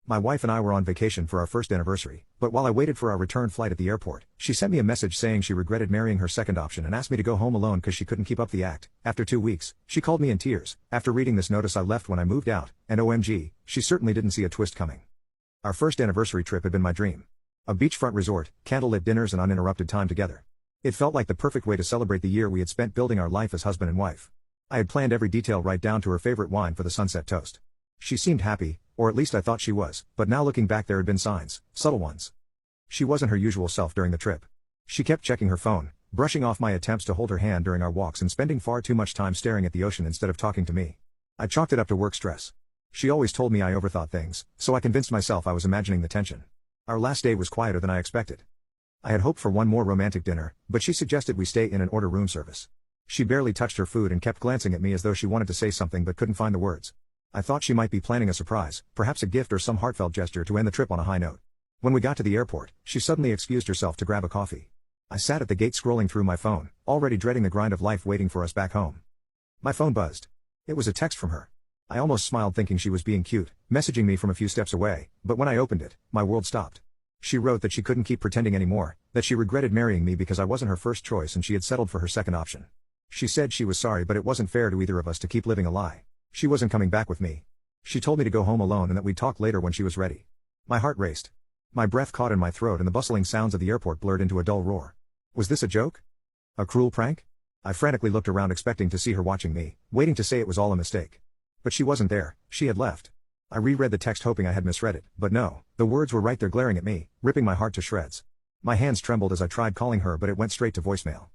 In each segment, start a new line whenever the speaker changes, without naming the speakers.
My wife and I were on vacation for our first anniversary, but while I waited for our return flight at the airport, she sent me a message saying she regretted marrying her second option and asked me to go home alone because she couldn't keep up the act. After 2 weeks, she called me in tears. After reading this notice I left when I moved out, and OMG, she certainly didn't see a twist coming. Our first anniversary trip had been my dream. A beachfront resort, candlelit dinners and uninterrupted time together. It felt like the perfect way to celebrate the year we had spent building our life as husband and wife. I had planned every detail right down to her favorite wine for the sunset toast. She seemed happy, or at least I thought she was, but now looking back there had been signs, subtle ones. She wasn't her usual self during the trip. She kept checking her phone, brushing off my attempts to hold her hand during our walks and spending far too much time staring at the ocean instead of talking to me. I chalked it up to work stress. She always told me I overthought things, so I convinced myself I was imagining the tension. Our last day was quieter than I expected. I had hoped for one more romantic dinner, but she suggested we stay in and order room service. She barely touched her food and kept glancing at me as though she wanted to say something but couldn't find the words. I thought she might be planning a surprise, perhaps a gift or some heartfelt gesture to end the trip on a high note. When we got to the airport, she suddenly excused herself to grab a coffee. I sat at the gate scrolling through my phone, already dreading the grind of life waiting for us back home. My phone buzzed. It was a text from her. I almost smiled thinking she was being cute, messaging me from a few steps away, but when I opened it, my world stopped. She wrote that she couldn't keep pretending anymore, that she regretted marrying me because I wasn't her first choice and she had settled for her second option. She said she was sorry but it wasn't fair to either of us to keep living a lie. She wasn't coming back with me. She told me to go home alone and that we'd talk later when she was ready. My heart raced. My breath caught in my throat and the bustling sounds of the airport blurred into a dull roar. Was this a joke? A cruel prank? I frantically looked around expecting to see her watching me, waiting to say it was all a mistake. But she wasn't there, she had left. I reread the text hoping I had misread it, but no, the words were right there glaring at me, ripping my heart to shreds. My hands trembled as I tried calling her but it went straight to voicemail.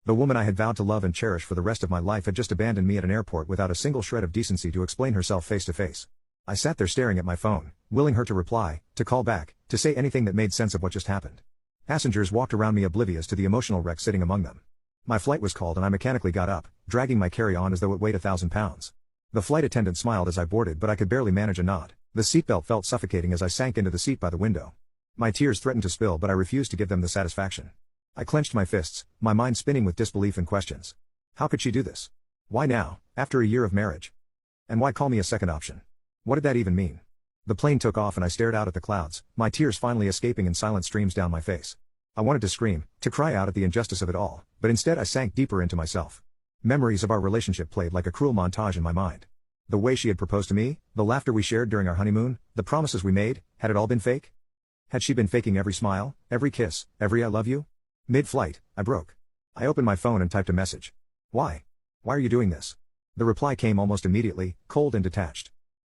The woman I had vowed to love and cherish for the rest of my life had just abandoned me at an airport without a single shred of decency to explain herself face to face. I sat there staring at my phone, willing her to reply, to call back, to say anything that made sense of what just happened. Passengers walked around me oblivious to the emotional wreck sitting among them. My flight was called and I mechanically got up, dragging my carry-on as though it weighed 1,000 pounds. The flight attendant smiled as I boarded but I could barely manage a nod. The seatbelt felt suffocating as I sank into the seat by the window. My tears threatened to spill but I refused to give them the satisfaction. I clenched my fists, my mind spinning with disbelief and questions. How could she do this? Why now, after a year of marriage? And why call me a second option? What did that even mean? The plane took off and I stared out at the clouds, my tears finally escaping in silent streams down my face. I wanted to scream, to cry out at the injustice of it all, but instead I sank deeper into myself. Memories of our relationship played like a cruel montage in my mind. The way she had proposed to me, the laughter we shared during our honeymoon, the promises we made, had it all been fake? Had she been faking every smile, every kiss, every I love you? Mid-flight, I broke. I opened my phone and typed a message. Why? Why are you doing this? The reply came almost immediately, cold and detached.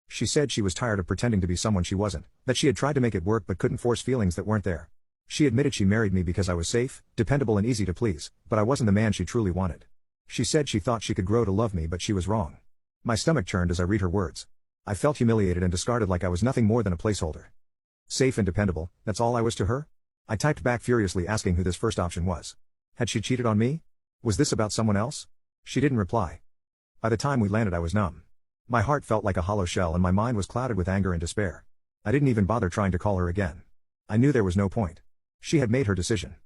She said she was tired of pretending to be someone she wasn't, that she had tried to make it work but couldn't force feelings that weren't there. She admitted she married me because I was safe, dependable and easy to please, but I wasn't the man she truly wanted. She said she thought she could grow to love me but she was wrong. My stomach churned as I read her words. I felt humiliated and discarded like I was nothing more than a placeholder. Safe and dependable, that's all I was to her? I typed back furiously asking who this first option was. Had she cheated on me? Was this about someone else? She didn't reply. By the time we landed I was numb. My heart felt like a hollow shell and my mind was clouded with anger and despair. I didn't even bother trying to call her again. I knew there was no point. She had made her decision.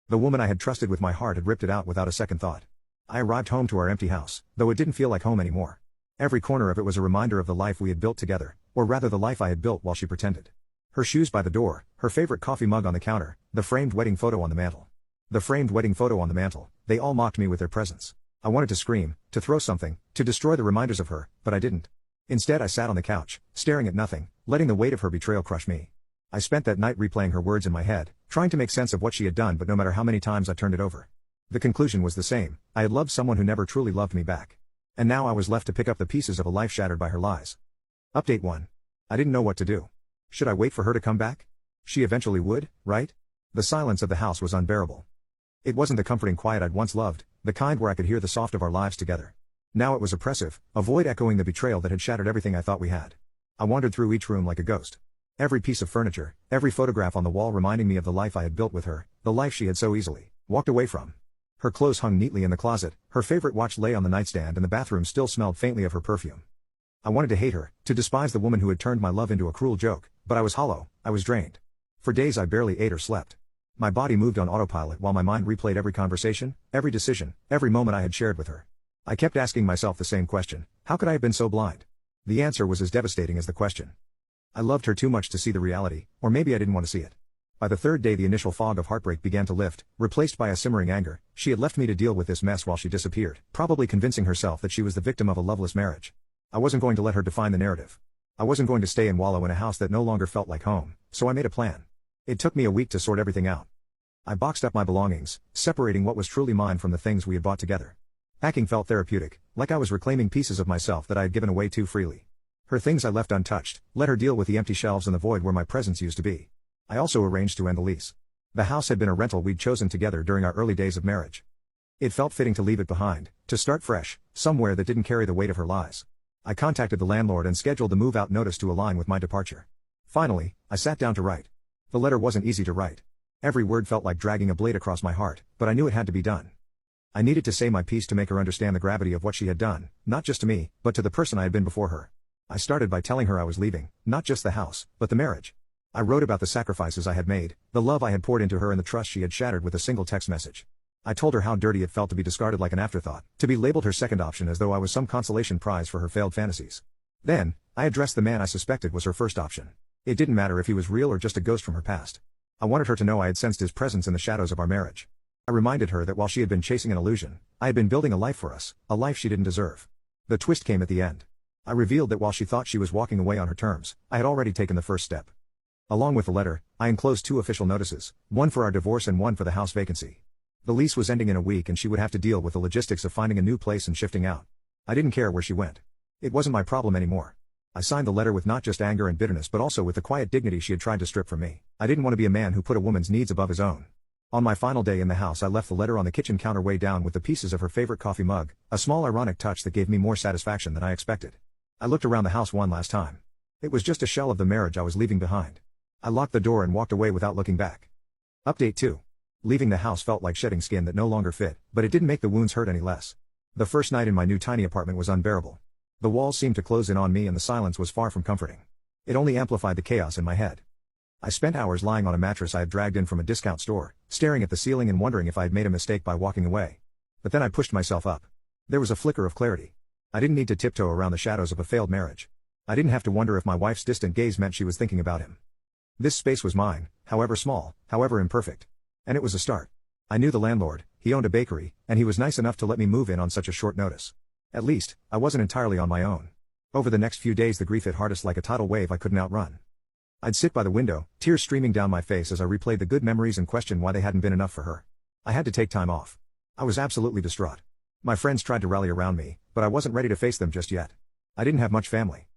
The woman I had trusted with my heart had ripped it out without a second thought. I arrived home to our empty house, though it didn't feel like home anymore. Every corner of it was a reminder of the life we had built together, or rather the life I had built while she pretended. Her shoes by the door, her favorite coffee mug on the counter, the framed wedding photo on the mantel. The framed wedding photo on the mantel, they all mocked me with their presence. I wanted to scream, to throw something, to destroy the reminders of her, but I didn't. Instead I sat on the couch, staring at nothing, letting the weight of her betrayal crush me. I spent that night replaying her words in my head, trying to make sense of what she had done but no matter how many times I turned it over. The conclusion was the same, I had loved someone who never truly loved me back. And now I was left to pick up the pieces of a life shattered by her lies. Update 1. I didn't know what to do. Should I wait for her to come back? She eventually would, right? The silence of the house was unbearable. It wasn't the comforting quiet I'd once loved, the kind where I could hear the soft of our lives together. Now it was oppressive, a void echoing the betrayal that had shattered everything I thought we had. I wandered through each room like a ghost. Every piece of furniture, every photograph on the wall reminding me of the life I had built with her, the life she had so easily walked away from. Her clothes hung neatly in the closet, her favorite watch lay on the nightstand and the bathroom still smelled faintly of her perfume. I wanted to hate her, to despise the woman who had turned my love into a cruel joke, but I was hollow, I was drained. For days I barely ate or slept. My body moved on autopilot while my mind replayed every conversation, every decision, every moment I had shared with her. I kept asking myself the same question, how could I have been so blind? The answer was as devastating as the question. I loved her too much to see the reality, or maybe I didn't want to see it. By the third day the initial fog of heartbreak began to lift, replaced by a simmering anger. She had left me to deal with this mess while she disappeared, probably convincing herself that she was the victim of a loveless marriage. I wasn't going to let her define the narrative. I wasn't going to stay and wallow in a house that no longer felt like home, so I made a plan. It took me a week to sort everything out. I boxed up my belongings, separating what was truly mine from the things we had bought together. Packing felt therapeutic, like I was reclaiming pieces of myself that I had given away too freely. Her things I left untouched, let her deal with the empty shelves and the void where my presence used to be. I also arranged to end the lease. The house had been a rental we'd chosen together during our early days of marriage. It felt fitting to leave it behind, to start fresh, somewhere that didn't carry the weight of her lies. I contacted the landlord and scheduled the move-out notice to align with my departure. Finally, I sat down to write. The letter wasn't easy to write. Every word felt like dragging a blade across my heart, but I knew it had to be done. I needed to say my piece to make her understand the gravity of what she had done, not just to me, but to the person I had been before her. I started by telling her I was leaving, not just the house, but the marriage. I wrote about the sacrifices I had made, the love I had poured into her and the trust she had shattered with a single text message. I told her how dirty it felt to be discarded like an afterthought, to be labeled her second option as though I was some consolation prize for her failed fantasies. Then, I addressed the man I suspected was her first option. It didn't matter if he was real or just a ghost from her past. I wanted her to know I had sensed his presence in the shadows of our marriage. I reminded her that while she had been chasing an illusion, I had been building a life for us, a life she didn't deserve. The twist came at the end. I revealed that while she thought she was walking away on her terms, I had already taken the first step. Along with the letter, I enclosed 2 official notices, one for our divorce and one for the house vacancy. The lease was ending in a week and she would have to deal with the logistics of finding a new place and shifting out. I didn't care where she went. It wasn't my problem anymore. I signed the letter with not just anger and bitterness but also with the quiet dignity she had tried to strip from me. I didn't want to be a man who put a woman's needs above his own. On my final day in the house I left the letter on the kitchen counter way down with the pieces of her favorite coffee mug, a small ironic touch that gave me more satisfaction than I expected. I looked around the house one last time. It was just a shell of the marriage I was leaving behind. I locked the door and walked away without looking back. Update 2. Leaving the house felt like shedding skin that no longer fit, but it didn't make the wounds hurt any less. The first night in my new tiny apartment was unbearable. The walls seemed to close in on me and the silence was far from comforting. It only amplified the chaos in my head. I spent hours lying on a mattress I had dragged in from a discount store, staring at the ceiling and wondering if I had made a mistake by walking away. But then I pushed myself up. There was a flicker of clarity. I didn't need to tiptoe around the shadows of a failed marriage. I didn't have to wonder if my wife's distant gaze meant she was thinking about him. This space was mine, however small, however imperfect. And it was a start. I knew the landlord, he owned a bakery, and he was nice enough to let me move in on such a short notice. At least, I wasn't entirely on my own. Over the next few days the grief hit hardest like a tidal wave I couldn't outrun. I'd sit by the window, tears streaming down my face as I replayed the good memories and questioned why they hadn't been enough for her. I had to take time off. I was absolutely distraught. My friends tried to rally around me, but I wasn't ready to face them just yet. I didn't have much family.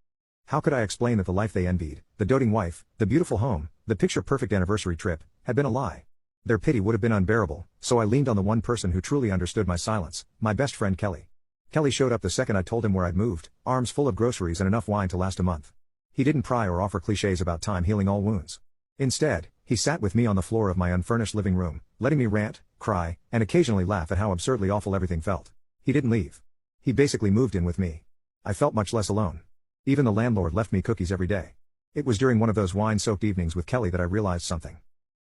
How could I explain that the life they envied, the doting wife, the beautiful home, the picture-perfect anniversary trip, had been a lie? Their pity would have been unbearable, so I leaned on the one person who truly understood my silence, my best friend Kelly. Kelly showed up the second I told him where I'd moved, arms full of groceries and enough wine to last a month. He didn't pry or offer cliches about time healing all wounds. Instead, he sat with me on the floor of my unfurnished living room, letting me rant, cry, and occasionally laugh at how absurdly awful everything felt. He didn't leave. He basically moved in with me. I felt much less alone. Even the landlord left me cookies every day. It was during one of those wine-soaked evenings with Kelly that I realized something.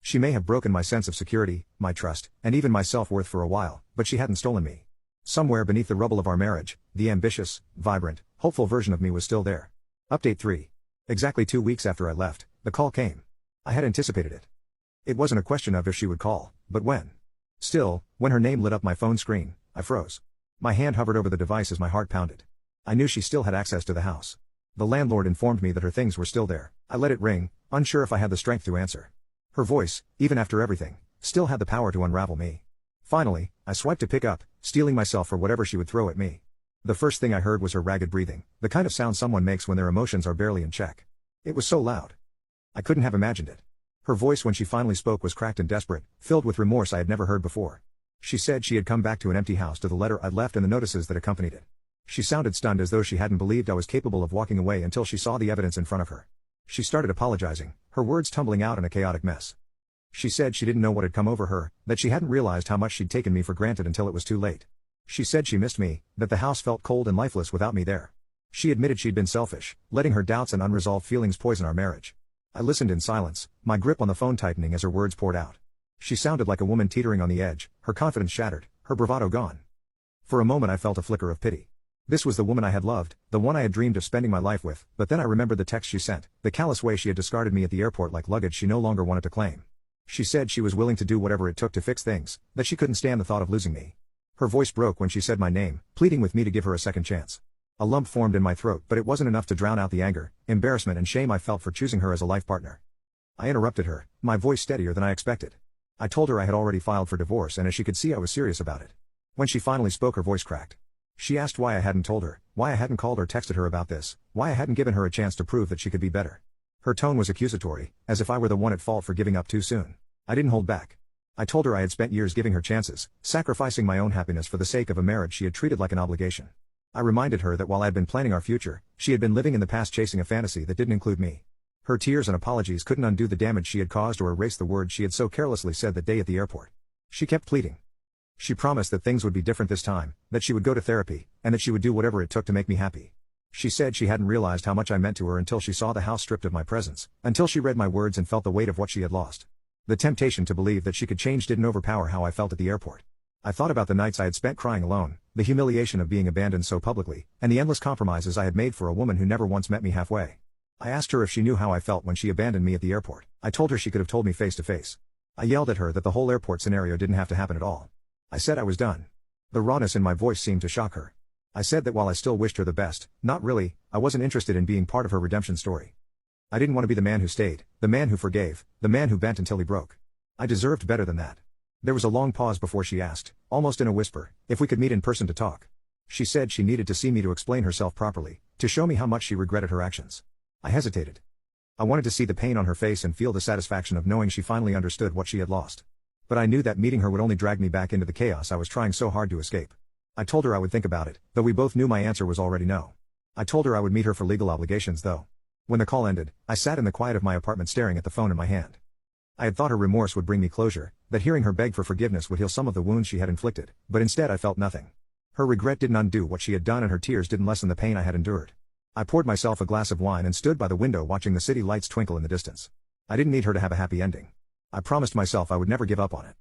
She may have broken my sense of security, my trust, and even my self-worth for a while, but she hadn't stolen me. Somewhere beneath the rubble of our marriage, the ambitious, vibrant, hopeful version of me was still there. Update 3. Exactly 2 weeks after I left, the call came. I had anticipated it. It wasn't a question of if she would call, but when. Still, when her name lit up my phone screen, I froze. My hand hovered over the device as my heart pounded. I knew she still had access to the house. The landlord informed me that her things were still there. I let it ring, unsure if I had the strength to answer. Her voice, even after everything, still had the power to unravel me. Finally, I swiped to pick up, steeling myself for whatever she would throw at me. The first thing I heard was her ragged breathing, the kind of sound someone makes when their emotions are barely in check. It was so loud. I couldn't have imagined it. Her voice when she finally spoke was cracked and desperate, filled with remorse I had never heard before. She said she had come back to an empty house to the letter I'd left and the notices that accompanied it. She sounded stunned as though she hadn't believed I was capable of walking away until she saw the evidence in front of her. She started apologizing, her words tumbling out in a chaotic mess. She said she didn't know what had come over her, that she hadn't realized how much she'd taken me for granted until it was too late. She said she missed me, that the house felt cold and lifeless without me there. She admitted she'd been selfish, letting her doubts and unresolved feelings poison our marriage. I listened in silence, my grip on the phone tightening as her words poured out. She sounded like a woman teetering on the edge, her confidence shattered, her bravado gone. For a moment I felt a flicker of pity. This was the woman I had loved, the one I had dreamed of spending my life with, but then I remembered the text she sent, the callous way she had discarded me at the airport like luggage she no longer wanted to claim. She said she was willing to do whatever it took to fix things, that she couldn't stand the thought of losing me. Her voice broke when she said my name, pleading with me to give her a second chance. A lump formed in my throat, but it wasn't enough to drown out the anger, embarrassment and shame I felt for choosing her as a life partner. I interrupted her, my voice steadier than I expected. I told her I had already filed for divorce, and as she could see I was serious about it. When she finally spoke, her voice cracked. She asked why I hadn't told her, why I hadn't called or texted her about this, why I hadn't given her a chance to prove that she could be better. Her tone was accusatory, as if I were the one at fault for giving up too soon. I didn't hold back. I told her I had spent years giving her chances, sacrificing my own happiness for the sake of a marriage she had treated like an obligation. I reminded her that while I had been planning our future, she had been living in the past chasing a fantasy that didn't include me. Her tears and apologies couldn't undo the damage she had caused or erase the words she had so carelessly said that day at the airport. She kept pleading. She promised that things would be different this time, that she would go to therapy, and that she would do whatever it took to make me happy. She said she hadn't realized how much I meant to her until she saw the house stripped of my presence, until she read my words and felt the weight of what she had lost. The temptation to believe that she could change didn't overpower how I felt at the airport. I thought about the nights I had spent crying alone, the humiliation of being abandoned so publicly, and the endless compromises I had made for a woman who never once met me halfway. I asked her if she knew how I felt when she abandoned me at the airport. I told her she could have told me face to face. I yelled at her that the whole airport scenario didn't have to happen at all. I said I was done. The rawness in my voice seemed to shock her. I said that while I still wished her the best, not really, I wasn't interested in being part of her redemption story. I didn't want to be the man who stayed, the man who forgave, the man who bent until he broke. I deserved better than that. There was a long pause before she asked, almost in a whisper, if we could meet in person to talk. She said she needed to see me to explain herself properly, to show me how much she regretted her actions. I hesitated. I wanted to see the pain on her face and feel the satisfaction of knowing she finally understood what she had lost. But I knew that meeting her would only drag me back into the chaos I was trying so hard to escape. I told her I would think about it, though we both knew my answer was already no. I told her I would meet her for legal obligations though. When the call ended, I sat in the quiet of my apartment staring at the phone in my hand. I had thought her remorse would bring me closure, that hearing her beg for forgiveness would heal some of the wounds she had inflicted, but instead I felt nothing. Her regret didn't undo what she had done and her tears didn't lessen the pain I had endured. I poured myself a glass of wine and stood by the window watching the city lights twinkle in the distance. I didn't need her to have a happy ending. I promised myself I would never give up on it.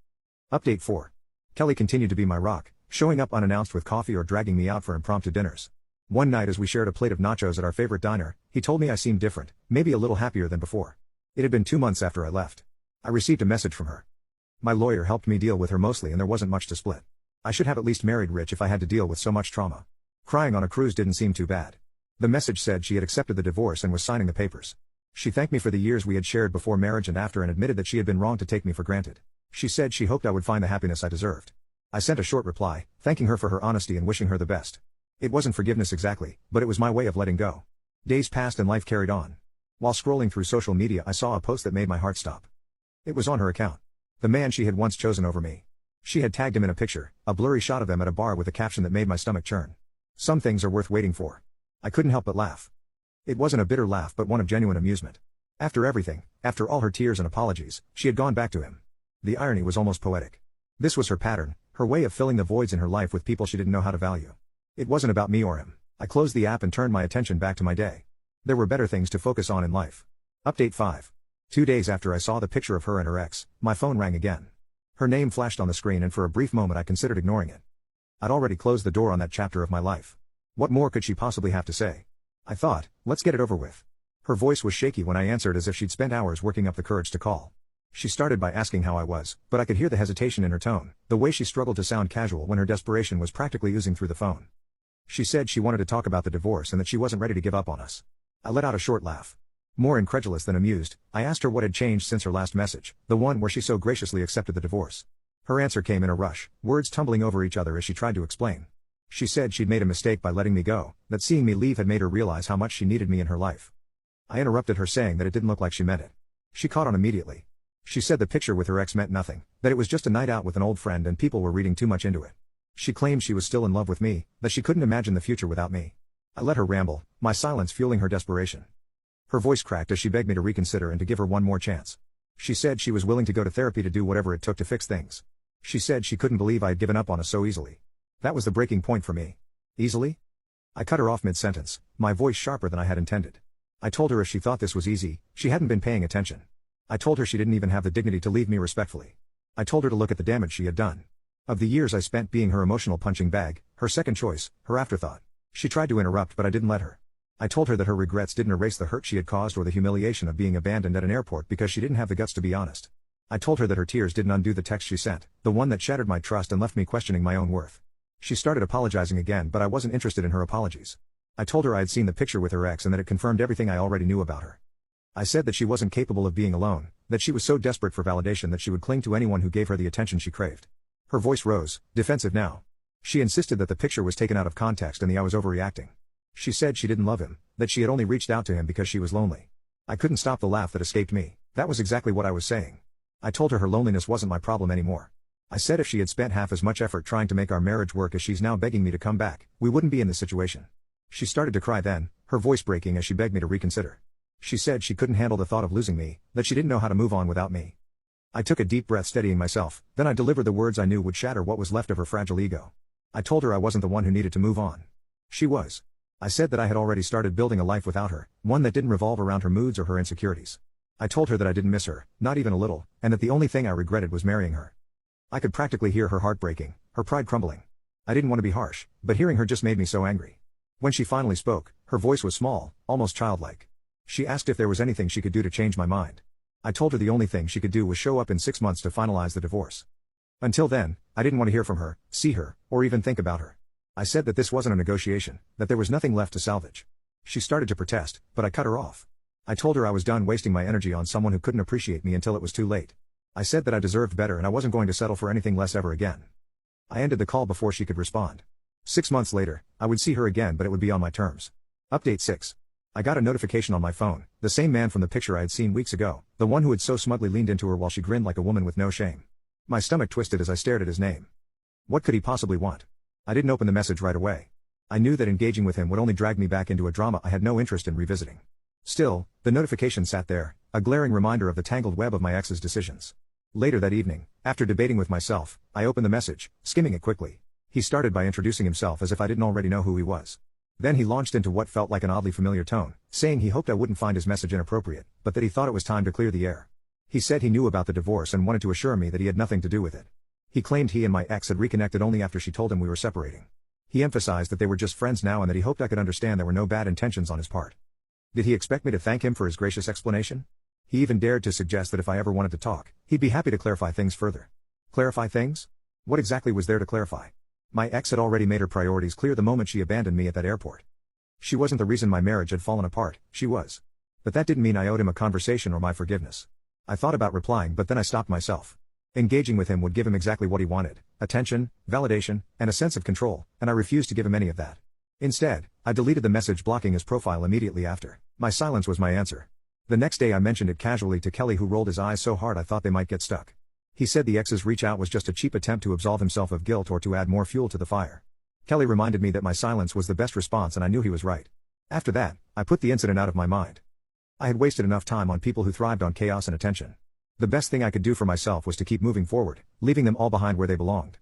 Update 4. Kelly continued to be my rock, showing up unannounced with coffee or dragging me out for impromptu dinners. One night as we shared a plate of nachos at our favorite diner, he told me I seemed different, maybe a little happier than before. It had been 2 months after I left. I received a message from her. My lawyer helped me deal with her mostly and there wasn't much to split. I should have at least married rich if I had to deal with so much trauma. Crying on a cruise didn't seem too bad. The message said she had accepted the divorce and was signing the papers. She thanked me for the years we had shared before marriage and after and admitted that she had been wrong to take me for granted. She said she hoped I would find the happiness I deserved. I sent a short reply, thanking her for her honesty and wishing her the best. It wasn't forgiveness exactly, but it was my way of letting go. Days passed and life carried on. While scrolling through social media I saw a post that made my heart stop. It was on her account. The man she had once chosen over me. She had tagged him in a picture, a blurry shot of them at a bar with a caption that made my stomach churn. Some things are worth waiting for. I couldn't help but laugh. It wasn't a bitter laugh but one of genuine amusement. After everything, after all her tears and apologies, she had gone back to him. The irony was almost poetic. This was her pattern, her way of filling the voids in her life with people she didn't know how to value. It wasn't about me or him. I closed the app and turned my attention back to my day. There were better things to focus on in life. Update 5. 2 days after I saw the picture of her and her ex, my phone rang again. Her name flashed on the screen and for a brief moment I considered ignoring it. I'd already closed the door on that chapter of my life. What more could she possibly have to say? I thought, let's get it over with. Her voice was shaky when I answered as if she'd spent hours working up the courage to call. She started by asking how I was, but I could hear the hesitation in her tone, the way she struggled to sound casual when her desperation was practically oozing through the phone. She said she wanted to talk about the divorce and that she wasn't ready to give up on us. I let out a short laugh. More incredulous than amused, I asked her what had changed since her last message, the one where she so graciously accepted the divorce. Her answer came in a rush, words tumbling over each other as she tried to explain. She said she'd made a mistake by letting me go, that seeing me leave had made her realize how much she needed me in her life. I interrupted her saying that it didn't look like she meant it. She caught on immediately. She said the picture with her ex meant nothing, that it was just a night out with an old friend and people were reading too much into it. She claimed she was still in love with me, that she couldn't imagine the future without me. I let her ramble, my silence fueling her desperation. Her voice cracked as she begged me to reconsider and to give her one more chance. She said she was willing to go to therapy to do whatever it took to fix things. She said she couldn't believe I had given up on us so easily. That was the breaking point for me. Easily? I cut her off mid-sentence, my voice sharper than I had intended. I told her if she thought this was easy, she hadn't been paying attention. I told her she didn't even have the dignity to leave me respectfully. I told her to look at the damage she had done. Of the years I spent being her emotional punching bag, her second choice, her afterthought. She tried to interrupt, but I didn't let her. I told her that her regrets didn't erase the hurt she had caused or the humiliation of being abandoned at an airport because she didn't have the guts to be honest. I told her that her tears didn't undo the text she sent, the one that shattered my trust and left me questioning my own worth. She started apologizing again, but I wasn't interested in her apologies. I told her I had seen the picture with her ex and that it confirmed everything I already knew about her. I said that she wasn't capable of being alone, that she was so desperate for validation that she would cling to anyone who gave her the attention she craved. Her voice rose, defensive now. She insisted that the picture was taken out of context and I was overreacting. She said she didn't love him, that she had only reached out to him because she was lonely. I couldn't stop the laugh that escaped me. That was exactly what I was saying. I told her loneliness wasn't my problem anymore. I said if she had spent half as much effort trying to make our marriage work as she's now begging me to come back, we wouldn't be in this situation. She started to cry then, her voice breaking as she begged me to reconsider. She said she couldn't handle the thought of losing me, that she didn't know how to move on without me. I took a deep breath, steadying myself, then I delivered the words I knew would shatter what was left of her fragile ego. I told her I wasn't the one who needed to move on. She was. I said that I had already started building a life without her, one that didn't revolve around her moods or her insecurities. I told her that I didn't miss her, not even a little, and that the only thing I regretted was marrying her. I could practically hear her heart breaking, her pride crumbling. I didn't want to be harsh, but hearing her just made me so angry. When she finally spoke, her voice was small, almost childlike. She asked if there was anything she could do to change my mind. I told her the only thing she could do was show up in 6 months to finalize the divorce. Until then, I didn't want to hear from her, see her, or even think about her. I said that this wasn't a negotiation, that there was nothing left to salvage. She started to protest, but I cut her off. I told her I was done wasting my energy on someone who couldn't appreciate me until it was too late. I said that I deserved better and I wasn't going to settle for anything less ever again. I ended the call before she could respond. 6 months later, I would see her again, but it would be on my terms. Update 6. I got a notification on my phone, the same man from the picture I had seen weeks ago, the one who had so smugly leaned into her while she grinned like a woman with no shame. My stomach twisted as I stared at his name. What could he possibly want? I didn't open the message right away. I knew that engaging with him would only drag me back into a drama I had no interest in revisiting. Still, the notification sat there, a glaring reminder of the tangled web of my ex's decisions. Later that evening, after debating with myself, I opened the message, skimming it quickly. He started by introducing himself as if I didn't already know who he was. Then he launched into what felt like an oddly familiar tone, saying he hoped I wouldn't find his message inappropriate, but that he thought it was time to clear the air. He said he knew about the divorce and wanted to assure me that he had nothing to do with it. He claimed he and my ex had reconnected only after she told him we were separating. He emphasized that they were just friends now and that he hoped I could understand there were no bad intentions on his part. Did he expect me to thank him for his gracious explanation? He even dared to suggest that if I ever wanted to talk, he'd be happy to clarify things further. Clarify things? What exactly was there to clarify? My ex had already made her priorities clear the moment she abandoned me at that airport. She wasn't the reason my marriage had fallen apart, she was. But that didn't mean I owed him a conversation or my forgiveness. I thought about replying, but then I stopped myself. Engaging with him would give him exactly what he wanted, attention, validation, and a sense of control, and I refused to give him any of that. Instead, I deleted the message, blocking his profile immediately after. My silence was my answer. The next day I mentioned it casually to Kelly, who rolled his eyes so hard I thought they might get stuck. He said the ex's reach out was just a cheap attempt to absolve himself of guilt or to add more fuel to the fire. Kelly reminded me that my silence was the best response and I knew he was right. After that, I put the incident out of my mind. I had wasted enough time on people who thrived on chaos and attention. The best thing I could do for myself was to keep moving forward, leaving them all behind where they belonged.